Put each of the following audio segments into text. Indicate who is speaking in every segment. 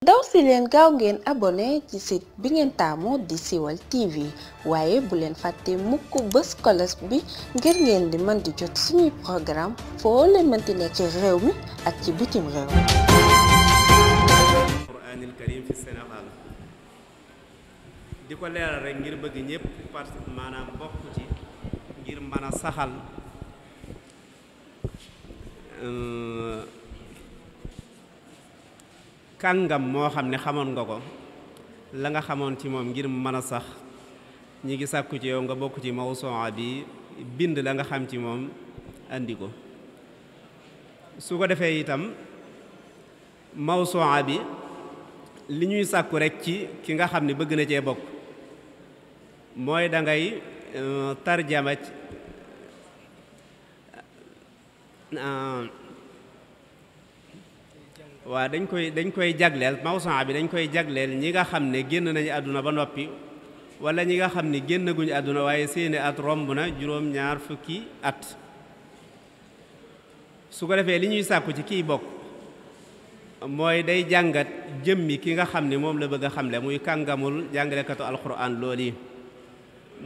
Speaker 1: daw si leen gaaw ngeen abonné ci site bi ngeen taamu di Siweul TV waaye bu leen fàtte mukk bës cloche bi ngir ngeen di mën di jot suñuy programme foo leen mënti nekk ci réew mi ak ci bitim réew.
Speaker 2: Quraanil Karim fi Sénégal di ko leeral rek ngir bëgg ñëpp parce que maanaam bokk ci ngir mën a saxal kàngam moo xam ne xamoon nga ko la nga xamoon ci moom ngir mën a sax ñi ngi sàkku ci yow nga bokk ci mawsu'a bi bind la nga xam ci moom andi ko su ko defee itam mawsu'a bi li ñuy sàkku rek ci ki nga xam ne bëgg na cee bokk mooy da ngay tarjama waa dañ koy jagleel mawsu'a bi dañ koy jagleel ñi nga xam ne génn nañu àdduna ba noppi wala ñi nga xam ne génnaguñu àdduna waaye seeni at romb na juróom-ñaar fukki at su ko defee li ñuy sàkku ci kiy bokk mooy day jàngat jëmmi ki nga xam ne moom la bëgg a xamle muy kàngamul jàngalekatu alquran loolu yi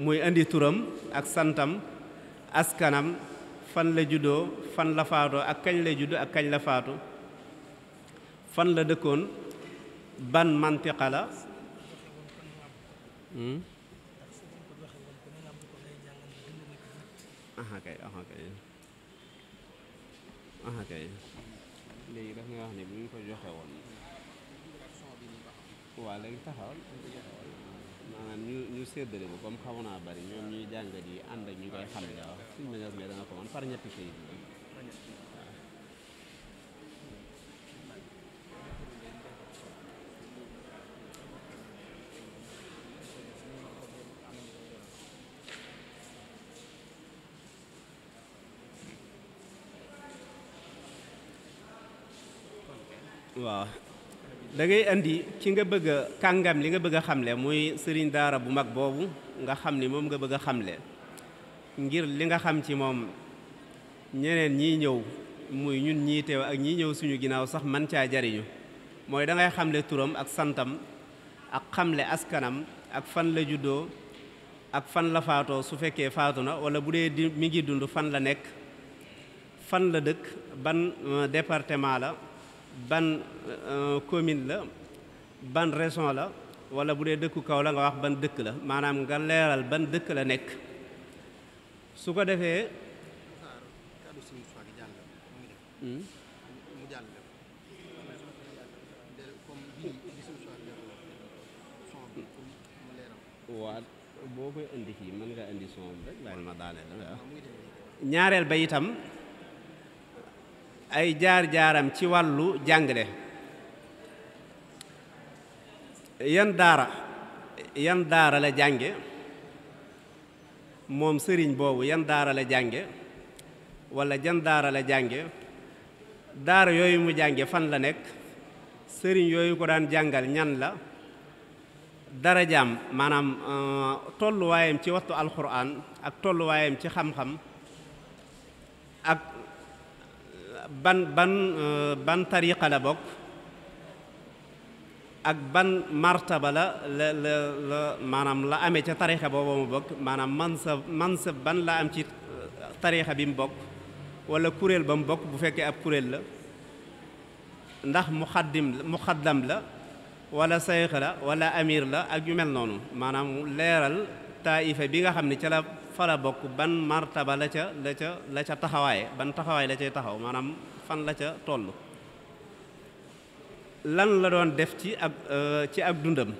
Speaker 2: muy indi turam ak santam askanam fan la juddoo fan la faatoo ak kañ la juddoo ak kañ la faatu fan la dëkkoon ban mantiqa la kay léegi daf nga wax ne bu ñu ko joxe woon waa léegi taxawal maanaam ñu séddale ko comme xamu naa bari ñoom ñuy jàngat yi ànd ak ñu koy xam ne waaw suñu ménage mais danga ko man par ñetti kayit waaw da ngay indi ki nga bëgg a kàngam li nga bëgg a xamle muy sëriñ daara bu mag boobu nga xam ni moom nga bëgg a xamle ngir li nga xam ci moom ñeneen ñiy ñëw muy ñun ñii teew ak ñii ñëw suñu ginnaaw sax man caa jariñu mooy da ngay xamle turam ak santam ak xamle askanam ak fan la juddoo ak fan la faatoo su fekkee faatu na wala bu dee mi ngi dund fan la nekk fan la dëkk ban département la ban commune la ban région la wala bu dee dëkku kaw la nga wax ban dëkk la maanaam nga leeral ban dëkk la nekk su ko defee waa boo koy indi fii mën nga indi son rek bàyyil ma daaneel la ñaareel ba itam ay jaar-jaaram ci wàllu jàngale yan daara la jànge moom sëriñ boobu yan daara la jànge wala jan daara la jànge daara yooyu mu jànge fan la nekk sëriñ yooyu ko daan jàngal ñan la darajaam maanaam tolluwaayam ci wattu alxuraan ak tolluwaayam ci xam-xam ak ban tariqa la bokk ak ban martaba la maanaam la amee ca tariqa boobu mu bokk maanaam mansab ban la am ci tariqa bi mu bokk wala kuréel ba mu bokk bu fekkee ab kuréel la ndax muxaddam la wala sayx la wala amir la ak yu mel noonu maanaam leeral taifa bi nga xam ne ca la fa la bokk ban martaba la ca taxawaaye ban taxawaay la cay taxaw maanaam fan la ca toll lan la doon def ci ak dundam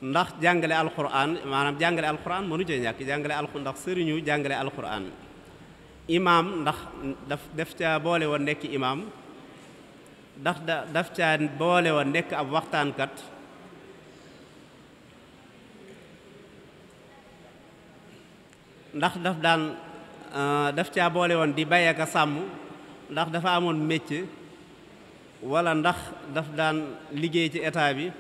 Speaker 2: ndax jàngale alquran maanaam jàngale alquran mënu cee ñàkk jàngale alquran ndax sëriñu jàngale alquran imaam ndax daf caa boole woon nekk imaam ndax daf caa boole woon nekk ab waxtaankat ndax daf caa boole woon di bay ak a sàmm ndax dafa amoon métier wala ndax daf daan liggéey ci état bi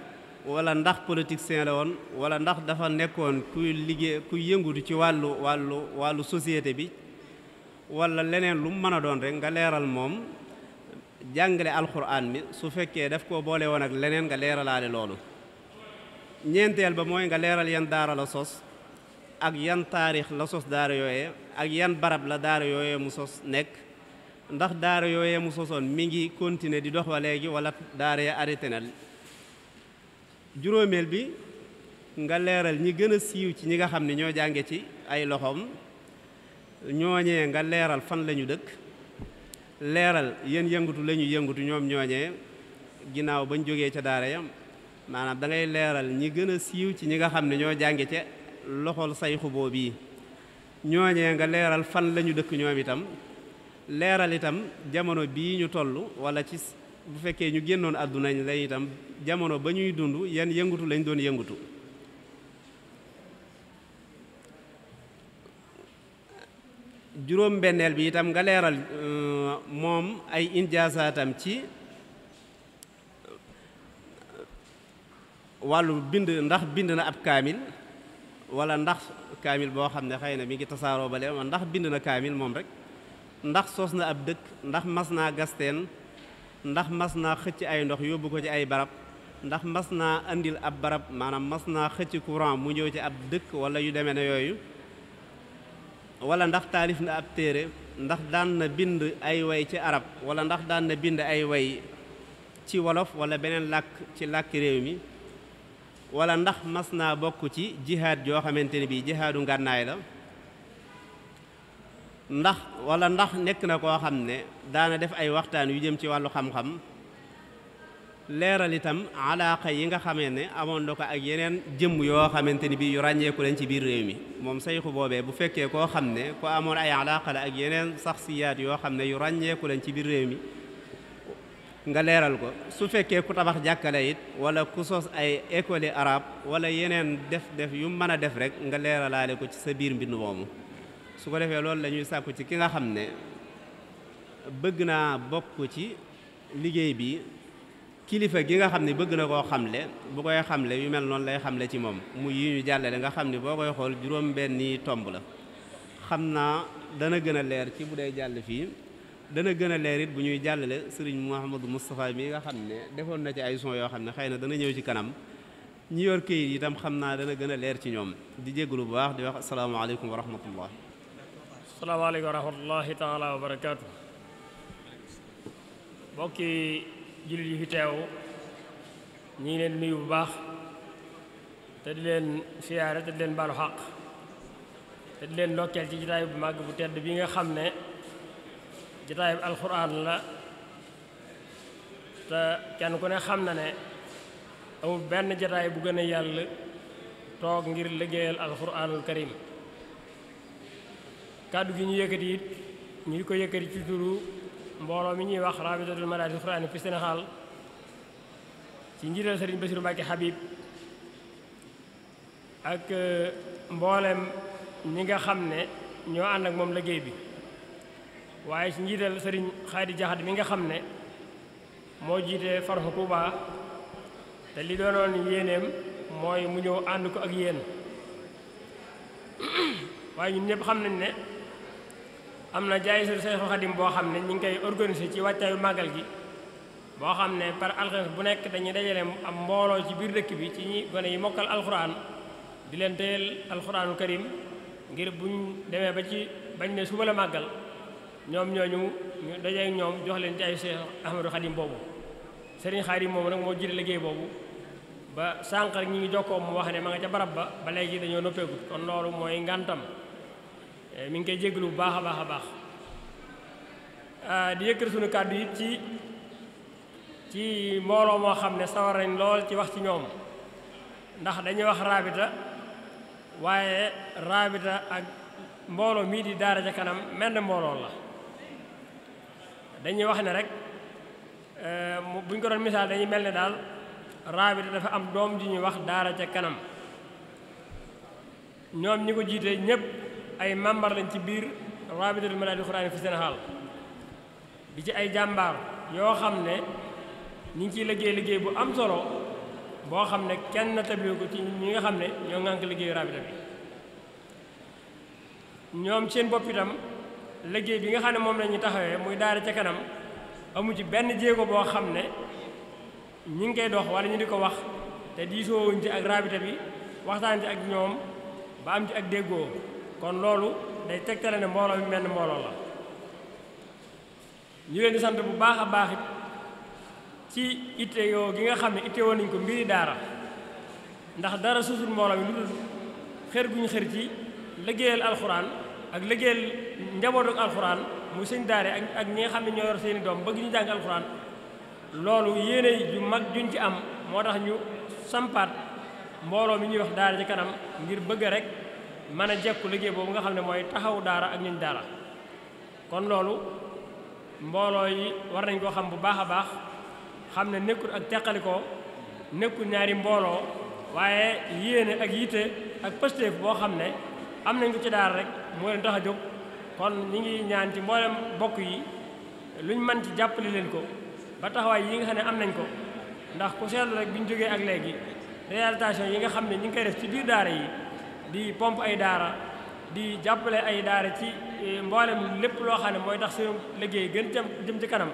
Speaker 2: wala ndax politicien la woon wala ndax dafa nekkoon kuy yëngutu ci wàllu société bi wala leneen lu mu mën a doon rek nga leeral moom jàngale alxuraan mi su fekkee daf koo boole woon ak leneen nga leeralaale loolu. ñeenteel ba mooy nga leeral yan daara la sos ak yan taarix la sos daara yooyee ak yan barab la daara yooyee mu sos nekk, ndax daara yooyee mu sosoon mi ngi continuer di dox wa léegi wala daara ya arrêté na. juróomeel bi nga leeral ñi gën a siiw ci ñi nga xam ne ñoo jànge ci ay loxoom, ñooñee nga leeral fan lañu dëkk, leeral yéen yëngutu la ñu yëngutu ñoom ñooñee ginnaaw bañ jógee ca daara ya. maanaam da ngay leeral ñi gën a siiw ci ñi nga xam ne ñoo jànge ca loxol sayxu boobu yi, ñooñee nga leeral fan lañu dëkk ñoom itam, leeral itam jamono bii ñu toll wala ci bu fekkee ñu génnoon àdduna lañ itam jamono ba ñuy dund yan yëngutu lañ doon yëngutu. juróom benneel bi itam nga leeral moom ay injaasaatam ci wàllu bind, ndax bind na ab kaamil wala ndax kaamil boo xam ne xëy na mi ngi tasaaroo bale ndax bind na kaamil moom rek, ndax sos na ab dëkk, ndax mas naa gasteen, ndax mas naa xëcc ay ndox yóbbu ko ci ay barab, ndax mas naa andil ab barab maanaam mas naa xëcc courant mu ñëw ci ab dëkk wala yu demee ne yooyu, wala ndax taalif na ab téere, ndax daan na bind ay way ci arab wala ndax daan na bind ay way ci wolof wala beneen làkk ci làkki réew mi, wala ndax mas naa bokk ci jihaad joo xamante ne bii jihaadu ngànnaay la, ndax nekk na koo xam ne daana def ay waxtaan yu jëm ci wàllu xam-xam, leeral itam alaaqa yi nga xamee ne amoon na ko ak yeneen jëmm yoo xamante ni bii yu ràññeeku lañ ci biir réew mi. moom sayxu boobee bu fekkee koo xam ne ko amoon ay alaaqa la ak yeneen saxsiyaat yoo xam ne yu ràññeeku lañ ci biir réew mi nga leeral ko. su fekkee ku tabax jàkkale it wala ku sos ay école arabe wala yeneen def yu mën a def rek nga leeralaale ko ci sa biir mbind moomu. su ko defee loolu la ñuy sàkku ci ki nga xam ne bëgg naa bokk ci liggéey bi, kilifa gi nga xam ne bëgg na koo xamle bu koy xamle yu mel noonu lay xamle ci moom mu yi ñu jàllale nga xam ne boo koy xool juróom benni tomb la. xam naa dana gën a leer ci bu dee jàll fii, dana gën a leer it bu ñuy jàllale sëriñ Mouhamadou Moustapha mi nga xam ne defoon na ci ay son yoo xam ne xëy na dana ñëw ci kanam, ñi yor këyit itam xam naa dana gën a leer ci ñoom. di jégalu bu baax di wax asalaamaaleykum wa rahmatullah.
Speaker 3: asalaamaaleykum wa rahmatullahi taala wa barakaatu. mbokki jullit yi fi teew ñi ngi leen nuyu bu baax te di leen siyaare te di leen baalu xaq te di leen ndokkeel ci jataay bu màgg bu tedd bi nga xam ne jataay bi alxuraan la, te kenn ku ne xam na ne amul benn jataay bu gën a yàlla toog ngir liggéeyal alxuraanul karim. kàddu gi ñu yëkkati it ñu ngi ko yëkkati ci turu mbooloo mi ñuy wax rabitatul madaris alxuraan fi Sénégal ci njiital Sëriñ Bassirou Mbacké Habib ak mboolem ñi nga xam ne ñoo ànd ak moom liggéey bi, waaye ci njiital Sëriñ Xaadi Jaxate mi nga xam ne moo jiite Farxu Tuuba te li doonoon yéeneem mooy mu ñëw ànd ko ak yéen. waaye ñun ñëpp xam nañ ne am na jaay Seexul Xadim boo xam ne ñu ngi koy organiser ci wàccaayu màggal gi, boo xam ne par alxames bu nekk dañuy dajale am mbooloo ci biir dëkk bi ci ñi gone yi mokkal alxuraan di leen téyel alxuraanul karim ngir buñ demee ba ci bañ ne suba la màggal ñoom ñooñu ñu dajee ak ñoom jox leen ci ay Seex Ahmadu Xadim boobu. Sëriñ Xadim moomu nag moo jiite liggéey boobu ba sànq rek ñi ngi jokkoo mu wax ne ma nga ca barab ba léegi dañoo noppeegut, kon loolu mooy ngantam. mi ngi koy jégalu bu baax a baax a baax di yëkkati sunu kàddu yi ci mbooloo moo xam ne sawar nañ lool ci wax ci ñoom, ndax dañuy wax raabita, waaye raabita ak mbooloo mii di daara ca kanam menn mbooloo la. dañuy wax ne rek buñ ko doon misaal dañuy mel ne daal raabita dafa am doom ji ñuy wax daara ca kanam. ñoom ñi ko jiite ñëpp ay membre lañ ci biir rabitatul madaris alxuraan fi Sénégal di ci ay jàmbaar yoo xam ne ñi ngi ciy liggéey bu am solo boo xam ne kenn tabliwu ko ci ñi nga xam ne ñoo ŋànk liggéeyu rabita bi. ñoom seen bopp itam liggéey bi nga xam ne moom la ñu taxawee muy daara ca kanam amu ci benn jéego boo xam ne ñi ngi koy dox wala ñu di ko wax te diisoowuñ ci ak rabita bi waxtaan ci ak ñoom ba am ci ak déggoo kon loolu day tegtale ne mbooloo mi menn mbooloo la ñu leen di sant bu baax a baax it ci itte yoo gi nga xam ne itte woon nañ ko mbiri daara ndax dara suusul mbooloo mi lu dul xër guñ xër ci liggéeyal alxuraan ak liggéeyal njabootu alxuraan mu sëñ daare ak ñi nga xam ne ñoo yor seeni doom bëgg ñu jàng alxuraan loolu yéene ju mag juñ ci am moo tax ñu sampaat mbooloo mi ñuy wax daara ci kanam ngir bëgg rek mën a jekku liggéey boobu nga xam ne mooy taxawu daara ak ñuñ daara kon loolu mbooloo yi war nañ koo xam bu baax a baax xam ne nekkul ak teqalikoo nekkul ñaari mbooloo waaye yéene ak yitte ak pësteef boo xam ne am nañ ko ci daara rek moo leen tax a jóg kon ñi ngi ñaan ci mboolem bokk yi luñ mën ci jàppale leen ko ba taxawaay yi nga xam ne am nañ ko ndax ku seetlu rek bi ñu jógee ak léegi réalisation yi nga xam ne ñi ngi koy def ci biir daara yi di pompe ay daara di jàppale ay daara ci mboolem lépp loo xam ne mooy tax seen liggéey gën jëm ci kanam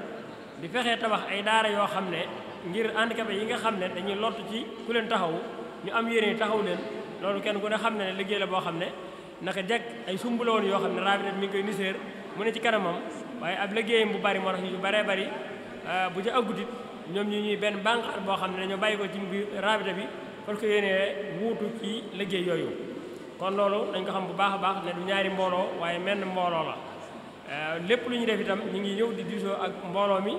Speaker 3: di fexee tabax ay daara yoo xam ne ngir handicapé yi nga xam ne dañuy lottu ci ku leen taxawu ñu am yéene taxaw leen loolu kenn ku ne xam ne liggéey la boo xam ne naka jekk ay sumb la woon yoo xam ne rabita mi ngi koy niseer mu ne ci kanamam waaye ab liggéeyam bu bari moo tax ñu ci baree bari bu ca aggutit ñoom ñi ñuy benn bànqaat boo xam ne dañoo bàyyi ko ci biir rabita bi parce que yéene wuutu ci liggéey yooyu kon loolu dañ ko xam bu baax a baax ne du ñaari mbooloo waaye menn mbooloo la lépp lu ñu def itam ñu ngi ñëw di diisoo ak mbooloo mi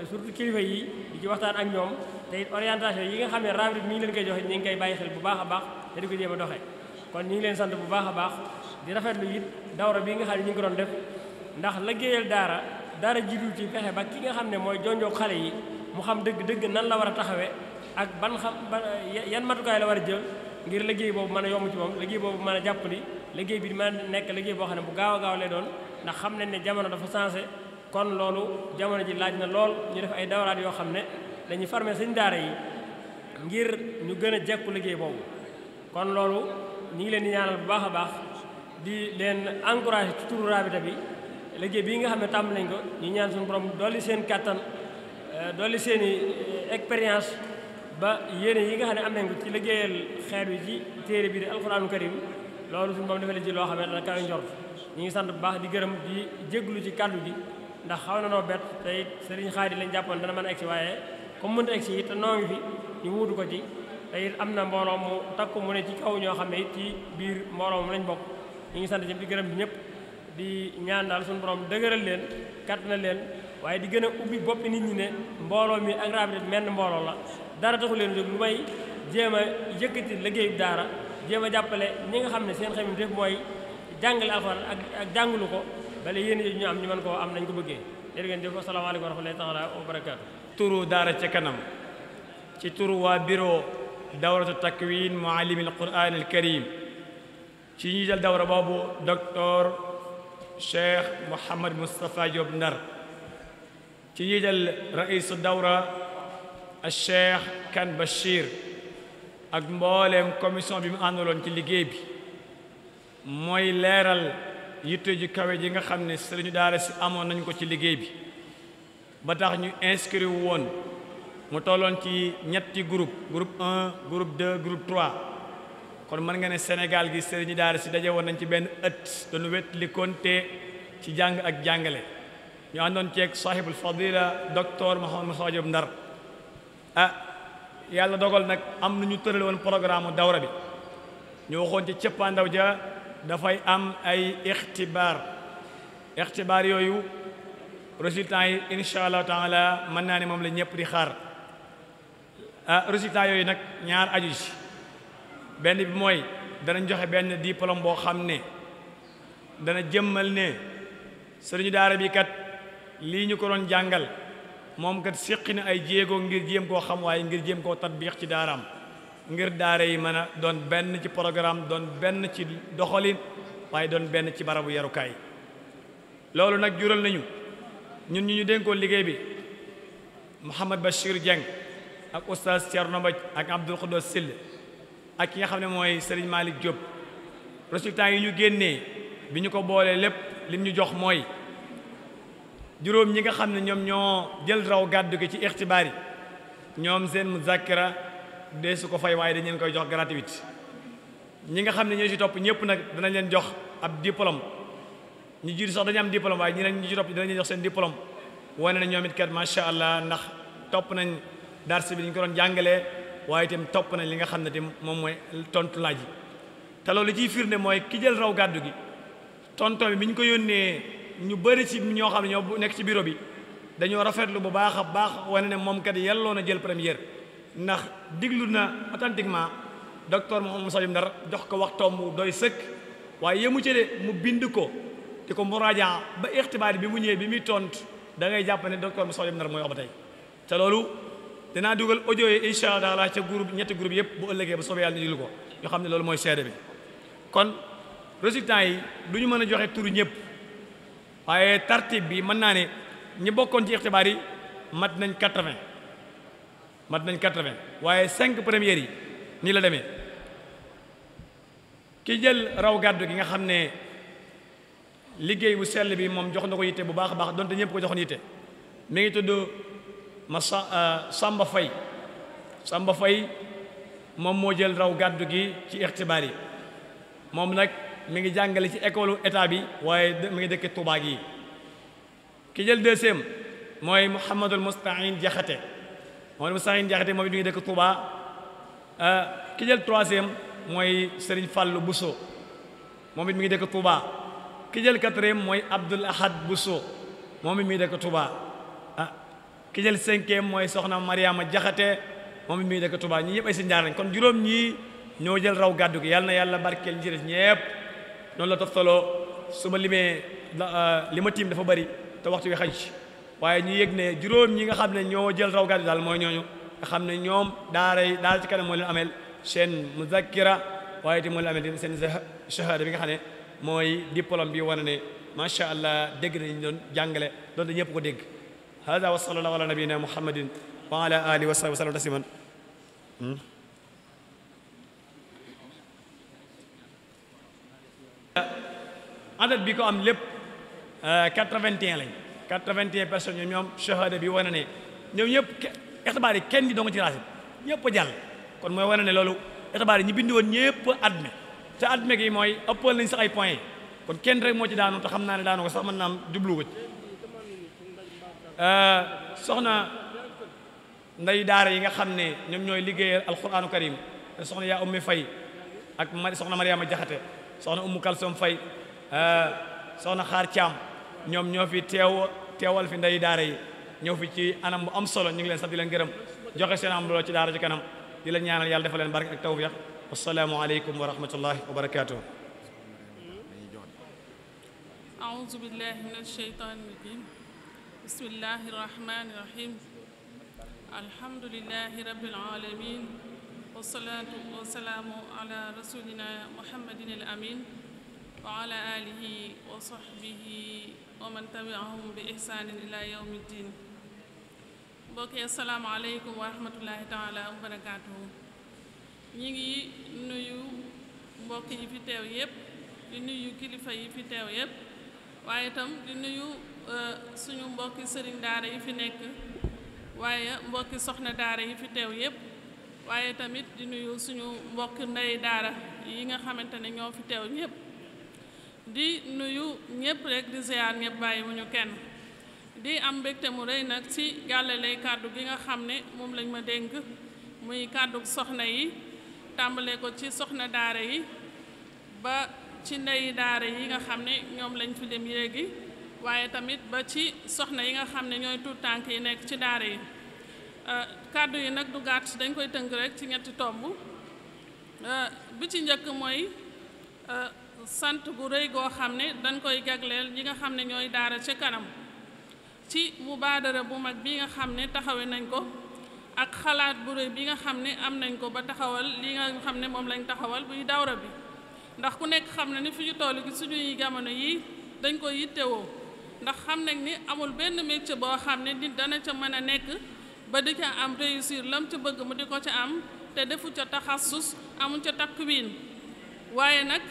Speaker 3: surtout kilifa yi di ci waxtaan ak ñoom te it orientation yi nga xam ne rabita bi mi ngi leen koy joxe ñu ngi koy bàyyi xel bu baax a baax te di ko jéem a doxee kon ñu ngi leen sant bu baax a baax di rafetlu it dawra bii nga xam ne ñu ngi ko doon def ndax liggéeyal daara jiitu ci fexe ba ki nga xam ne mooy jonjoog xale yi mu xam dëgg nan la war a taxawee ak ban yan matukaay la war a jël ngir liggéey boobu mën a yomb ci moom liggéey boobu mën a jàppali liggéey bi mën a nekk liggéey boo xam ne bu gaaw a gaaw lay doon ndax xam nañ ne jamono dafa changé kon loolu jamono ji laaj na lool ñu def ay dawraat yoo xam ne dañuy former sëñ daara yi ngir ñu gën a jekku liggéey boobu kon loolu ñu ngi leen di ñaanal bu baax a baax di leen encouragé ci turu rabita bi liggéey bii nga xam ne tàmm nañ ko ñu ñaan suñu borom dolli seen kàttan dolli seen i expérience ba yéene yi nga xam ne am nañ ko ci liggéeyal xeet wi ci téere bi di alquranu karim loolu suñu borom defale ci loo xam ne dana kawe njort ñu ngi sant bu baax di gërëm di jégglu ci kàddu gi ndax xaw na noo bett te it sëriñ Xaadi lañ jàppoon dana mën a egsi waaye comme mënta egsi it te noo ngi fi ñu wuutu ko ci te it am na mbooloo mu takku mu ne ci kaw ñoo xam ne it ci biir mbooloo mu lañ bokk ñu ngi sant ñëpp di gërëm bi ñëpp di ñaan daal suñu borom dëgëral leen kattanal leen waaye di gën a ubbi boppi nit ñi ne mbooloo mi ak rabita menn mbooloo la dara taxu leen jóg lu may jéem a yëkkati liggéeyu daara jéem a jàppale ñi nga xam ne seen xam def mooy jàngale alxuraan ak jàngulu ko bale yéen ñu am ñu mën koo am nañ ko bëggee jërë ngeen jëf asalaamaaleykum wa rahmatullahi taala wa barakaatu
Speaker 4: turu daara ca kanam ci turu waa bureau dawratu takwin muallimi alquran alkarim ci ñi jël dawra boobu docteur Cheikh Mouhamad Moustapha Diop Ndar ci ñi jël raisu dawra al Cheikh Kan Bachir ak mbooleem commission bi mu àndaloon ci liggéey bi mooy leeral yitte ju kawe ji nga xam ne sëriñu daara si amoon nañ ko ci liggéey bi ba tax ñu inscrit woon mu tolloon ci ñetti groupe 1 groupe 2 groupe 3 kon mën nga ne Sénégal gi sëriñu daara si daje woon nañ ci benn ëtt doon wet li konte ci jàng ak jàngale ñu àndoon ceeg sahibul fadila docteur Mouhamed Moustapha Diop Ndar yàlla dogal nag am nañu tërale woon programme dawra bi ñu waxoon ci cëppaandaw ja dafay am ay ixtibaar yooyu résultat yi insha allahu taala mën naa ne moom la ñëpp di xaar résultat yooyu nag ñaar aju ci benn bi mooy danañ joxe benn diplôme boo xam ne dana jëmmal ne sëriñu daara bi kat lii ñu ko doon jàngal moom kat séqi na ay jéego ngir jéem koo xam waaye ngir jéem koo tatbiix ci daaraam ngir daara yi mën a doon benn ci programme doon benn ci doxalin waaye doon benn ci barabu yarukaay loolu nag jural nañu ñun ñu dénkoon liggéey bi Mouhamad Bachir Dieng ak oustaz Thierno Mbaj ak Abdoul Khoudous Sill ak ki nga xam ne mooy Serigne Malick Diop résultat yi ñu génnee bi ñu ko boolee lépp lim ñu jox mooy juróom ñi nga xam ne ñoom ñoo jël raw gàddu gi ci ixtibaar yi ñoom seen muzakkira dee su ko fay waaye dañ leen koy jox gratuite. ñi nga xam ne ñoo ci topp ñëpp nag danañ leen jox ab diplôme ñi jiitu sax dañu am diplôme waaye ñi ci topp danañ leen jox seen diplôme wane na ñoom it kat macha allah ndax topp nañ darsi bi ñu ko doon jàngalee waaye itam topp nañ li nga xam ne tim moom mooy tontu laaj yi. te loolu ciy firnde mooy ki jël raw gàddu gi tonton bi ñu ko yónnee ñu bëri ci ñoo xam ne ñoo nekk ci bureau bi dañoo rafetlu bu baax a baax wane ne moom kat yelloo na jël première ndax diglu na authentiquement docteur Mouhamadou Salim Ndar jox ko waxtoom mu doy sëkk waaye yemu ci de mu bind ko di ko muraaja ba ixtibaar bi mu ñëwee bi muy tontu da ngay jàpp ne docteur Mouhamadou Salim Ndar mooy wax ba tey. te loolu dinaa dugal audio yi incha allah ca groupe ñetti groupe yëpp bu ëllëgee ba soobee yàlla ñu diglu ko ñu xam ne loolu mooy seede bi. kon résultats yi du ñu mën a joxe turu ñëpp waaye tartib bi mën naa ne ñi bokkoon ci ixtibaar yi mat nañ 80 waaye 5 premières yi nii la demee ki jël raw gàddu gi nga xam ne liggéey bu sell bi moom jox na ko yitte bu baax a baax donte ñëpp ko joxoon yitte mi ngi tudd Samba Faye moom moo jël raw gàddu gi ci ixtibaar yi moom nag mi ngi jàngale ci école état bi waaye mi ngi dëkk Touba gi. ki jël deuxième mooy Mouhamadul Mousta'in Jaxate moom it mi ngi dëkk Touba. ki jël troisième mooy Serigne Fallou Bousso moom it mi ngi dëkk Touba. ki jël quatrième mooy Abdoul Ahad Bousso moom it mi ngi dëkk Touba. ki jël cinquième mooy soxna Mariama Jaxate moom it mi ngi dëkk Touba ñi ñëpp ay si njaar lañ kon juróom ñii ñoo jël raw gàddu gi yàlla na yàlla barkeel ñi ci des ñëpp noonu la toftaloo su ma limee li ma tiim dafa bari te waxtu wi xaj waaye ñu yëg ne juróom ñi nga xam ne ñoo jël raw gàddu daal mooy ñooñu nga xam ne ñoom daara ci kanam moo leen amel seen muzakkira waaye te moo leen amel seen shahada bi nga xam ne mooy diplôme bi wane ne macha allah dégg nañu doon jàngale doon da ñëpp ko dégg hada wa sallallahu ala nabiyina muhammadin wa ala alihi wa sahbihi wa sallam tasliman adat bi ko am lépp 81 lañ 81 personnes ñoom shahada bi wane ne ñoom ñëpp ixtibaar yi kenn di dong ci raasib ñëpp a jàll kon mooy wane ne loolu ixtibaar yi ñi bind woon ñëpp admis te admis gi mooy ëppal nañ sax ay points yi kon kenn rek moo ci daanu te xam naa ne daanu ko sax mën naa am jublu ko ci soxna nday daara yi nga xam ne ñoom ñooy liggéeyal alquranu karim soxna yaa ummi fay ak soxna mariama jaxate soxna ummu kalsom fay soxna xaar caam ñoom ñoo fi teewal fi nday daara yi ñëw fi ci anam bu am solo ñu ngi leen sant di leen gërëm joxe seen am lool ci daara ci kanam di leen ñaanal yàlla defal leen barke ak tawfiq wassalaamu aleykum wa rahmatullahi wa barakatuh
Speaker 5: أعوذ بالله من الشيطان الرجيم بسم الله الرحمن الرحيم الحمد لله رب العالمين والصلاة والسلام على رسولنا محمد الأمين وعلى آله وصحبه ومن تبعهم بإحسان إلى يوم الدين mbokki assalaamu aleykum wa rahmatullahi taala wa barakaatuhu ñi ngi nuyu mbokk yi fi teew yépp di nuyu kilifa yi fi teew yépp waaye itam di nuyu suñu mbokki sëriñ daara yi fi nekk waaye mbokki soxna daara yi fi teew yépp waaye tamit di nuyu suñu mbokki ndey daara yi nga xamante ne ñoo fi teew ñépp di nuyu ñépp rek di ziar ñépp bàyyi mu ñu kenn di am mbégte mu rëy nag ci jàllale kàddu gi nga xam ne moom lañ ma dénk muy kàddu soxna yi tàmbale ko ci soxna daara yi ba ci ndey daara yi nga xam ne ñoom lañ fi dem yéegi waaye tamit ba ci soxna yi nga xam ne ñooy tuut tànk yi nekk ci daara yi kàddu yi nag du gàtt dañ koy tënk rek ci ñetti tomb bi ci njëkk mooy sant gu rëy goo xam ne dañ koy jagleel ñi nga xam ne ñooy daara ci kanam ci mubaadara bu mag bi nga xam ne taxawe nañ ko ak xalaat bu rëy bi nga xam ne am nañ ko ba taxawal li nga xam ne moom lañ taxawal buy dawra bi ndax ku nekk xam na ni fi ñu toll gi suñuy jamono yi dañ ko yittewoo ndax xam nañ ni amul benn métier boo xam ne nit dana ca mën a nekk ba di ca am réussir lam ca bëgg mu di ko ca am te defu ca taxassus amul ca takwiin waaye nag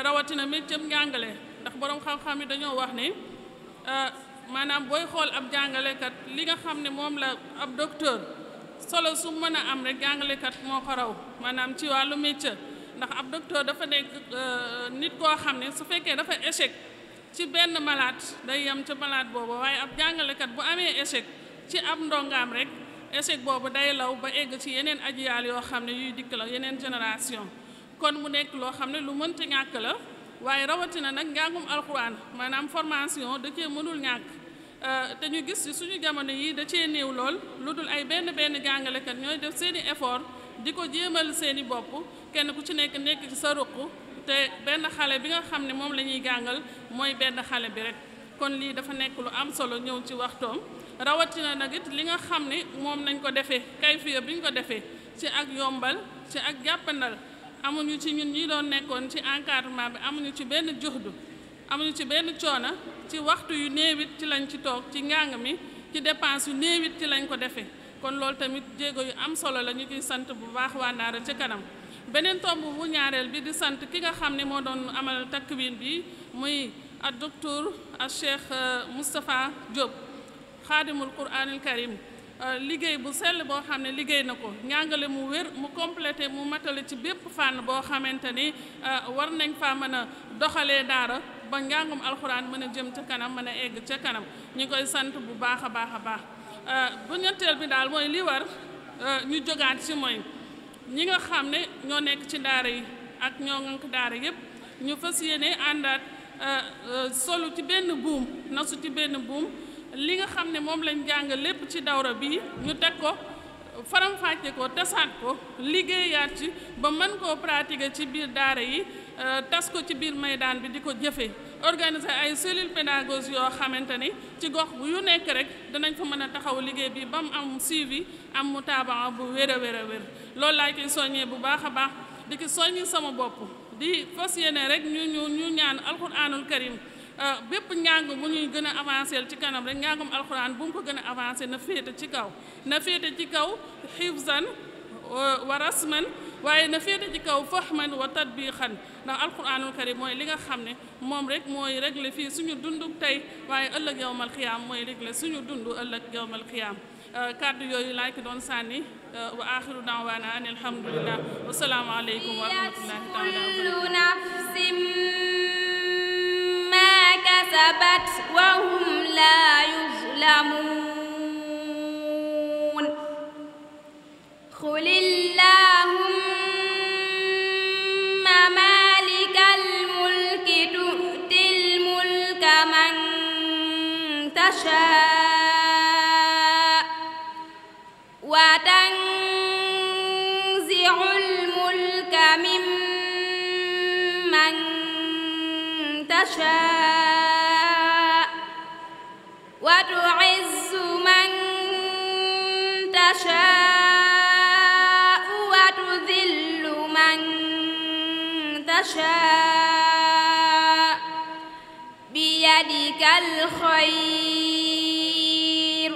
Speaker 5: rawatina métier njàngale ndax boroom xam-xam yi dañoo wax ni maanaam booy xool ab jàngalekat li nga xam ne moom la ab docteur solo su mën a am rek jàngalekat moo ko raw maanaam ci wàllu métier ndax ab docteur dafa nekk nit koo xam ne su fekkee dafa échec ci benn malade day yem ca malade boobu waaye ab jàngalekat bu amee échec ci ab ndongaam rek échec boobu day law ba egg ci yeneen ajiyaal yoo xam ne yuy dikk la yeneen génération kon mu nekk loo xam ne lu mënta ñàkk la waaye rawatina nag njàngum alxuraan maanaam formation da cee mënul ñàkk te ñu gis ci suñu jamono yi da cee néew lool lu dul ay benn jàngalekat ñooy def seeni effort di ko jéemal seeni bopp kenn ku ci nekk ci sa ruq te benn xale bi nga xam ne moom la ñuy jàngal mooy benn xale bi rek kon lii dafa nekk lu am solo ñëw ci waxtoom rawatina nag it li nga xam ne moom nañ ko defee kayfiya bi ñu ko defee ci ak yombal ci ak jàppandal amuñu ci ñun ñi doon nekkoon ci encadrement bi amuñu ci benn juhdu amuñu ci benn coona ci waxtu yu néewit ci lañ ci toog ci njàng mi ci dépense yu néewit ci lañ ko defee kon loolu tamit jéego yu am solo la ñu koy sant bu baax waa Daara ca kanam beneen tomb bu ñaareel bi di sant ki nga xam ne moo doon amal takwin bi muy ak docteur ak Cheikh Moustapha Diop xaadimul Qur'anil Karim liggéey bu sell boo xam ne liggéey na ko njàngale mu wér mu complété mu matale ci bépp fànn boo xamante ni war nañ faa mën a doxalee daara ba njàngum alxuraan mën a jëm ca kanam mën a egg ca kanam ñu koy sant bu baax a baax a baax bu ñetteel bi daal mooy li war ñu jógaat ci mooy ñi nga xam ne ñoo nekk ci daara yi ak ñoo ngank daara yépp ñu fas yéene àndaat solu ci benn buum nasu ci benn buum li nga xam ne moom lañ jàng lépp ci dawra bi ñu teg ko faram-fàcce ko tasaat ko liggéeyaat ci ba mën koo pratiquer ci biir daara yi tas ko ci biir maydaan bi di ko jëfee organiser ay cellule pédagogique yoo xamante ni ci gox bu yu nekk rek danañ fa mën a taxaw liggéey bi ba mu am suivi am mutaabaa bu wér a wér a wér loolu laa koy soññee bu baax a baax di ko soññi sama bopp di fas yéene rek ñu ñaan alquranul karim bépp njàng bu ñuy gën a avancé ci kanam rek njàngum alxuraan bu mu ko gën a avancé na féete ci kaw xifzan wa rasman waaye na féete ci kaw fahman wa tatbiqan ndax alxuraanul karim mooy li nga xam ne moom rek mooy réglé fii suñu dunduk tey waaye ëllëg yawmal xiyaam mooy réglé suñu dund ëllëg yawmal xiyaam kàddu yooyu laa ki doon sànni wa axiru daawaana an alhamdulillah wa salaamu aleykum wa rahmatullahi taala
Speaker 6: كسبت وهم لا يظلمون قل اللهم مالك الملك تؤتي الملك من تشاء وتنزع الملك ممن تشاء وتعز من تشاء وتذل من تشاء بيدك الخير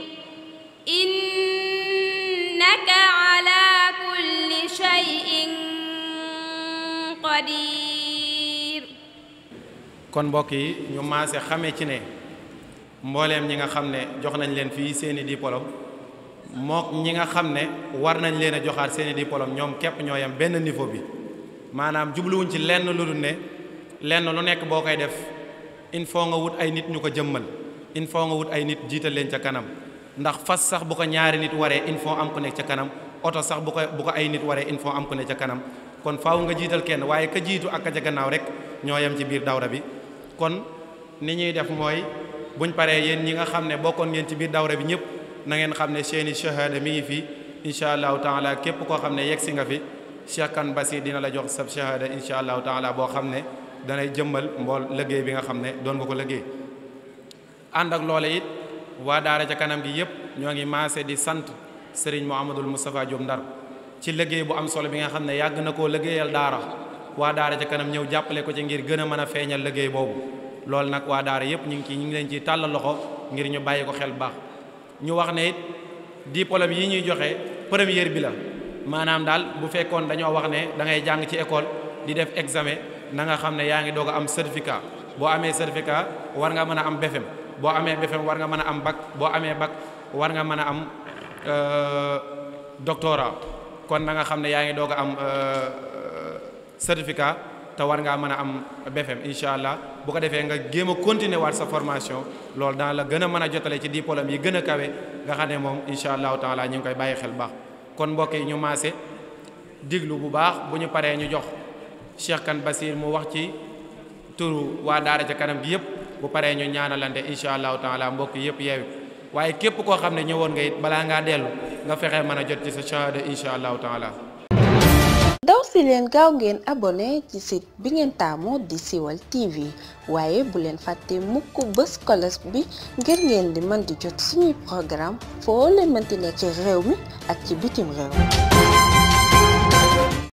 Speaker 6: إنك على كل شيء قدير
Speaker 7: kon mbokk yi ñu maase xamee ci ne mbooleem ñi nga xam ne jox nañ leen fii seeni diplôme mook ñi nga xam ne war nañ leen a joxaat seeni diplôme ñoom képp ñoo yam benn niveau bi maanaam jubluwuñ ci lenn lu dul ne lenn lu nekk boo koy def il faut nga wut ay nit ñu ko jëmmal il faut nga wut ay nit jiital leen ca kanam ndax fas sax bu ko ñaari nit waree il faut am ku nekk ca kanam oto sax bu ko ay nit waree il faut am ku nekk ca kanam kon faaw nga jiital kenn waaye ka jiitu ak ka ca gannaaw rek ñoo yem ci biir dawra bi kon ni ñuy def mooy buñ paree yéen ñi nga xam ne bokkoon ngeen ci biir dawra bi ñëpp na ngeen xam ne seeni shahada mi ngi fi incha allahu taala képp koo xam ne yegg si nga fi Cheikh Kane Basir dina la jox sab shahada incha allahu taala boo xam ne danay jëmmal mbool liggéey bi nga xam ne doon nga ko liggéey ànd ak loole it waa daara ca kanam gi yëpp ñoo ngi maase di sant Serigne Mouhamadoul Moustapha Diop Ndar ci liggéey bu am solo bi nga xam ne yàgg na koo liggéeyal daara waa daara ca kanam ñëw jàppale ko ci ngir gën a mën a feeñal liggéey boobu loolu nag waa daara yëpp ñu ngi leen ciy tàllal loxo ngir ñu bàyyi ko xel baax ñu wax ne it diplôme yi ñuy joxe première bi la maanaam daal bu fekkoon dañoo wax ne da ngay jàng ci école di def examen na nga xam ne yaa ngi doog a am certificat boo amee certificat war nga mën a am BFEM boo amee BFEM war nga mën a am bac boo amee bac war nga mën a am doctorat kon na nga xam ne yaa ngi doog a am certificat te war ngaa mën a am BFEM incha allah bu ko defee nga jéem a continuer waat sa formation loolu dana la gën a mën a jotale ci diplôme yi gën a kawe nga xam ne moom incha allahu taala ñu ngi koy bàyyi xel baax kon mbokk yi ñu maase diglu bu baax bu ñu paree ñu jox Cheikh Kane Basir mu wax ci turu waa daara ca kanam gi yëpp bu paree ñu ñaanalante incha allahu taala mbokk yëpp yeewi waaye képp koo xam ne ñëwoon nga it balaa ngaa dellu nga fexe mën a jot ci sa shahada incha allahu taala.
Speaker 1: daw si leen gaaw ngeen abonné ci site bi ngeen taamu di Siweul TV waaye bu leen fàtte mukk bës kolos bi ngir ngeen di mën di jot suñuy programme foo leen mënti nekk ci réew mi ak ci bitim réew.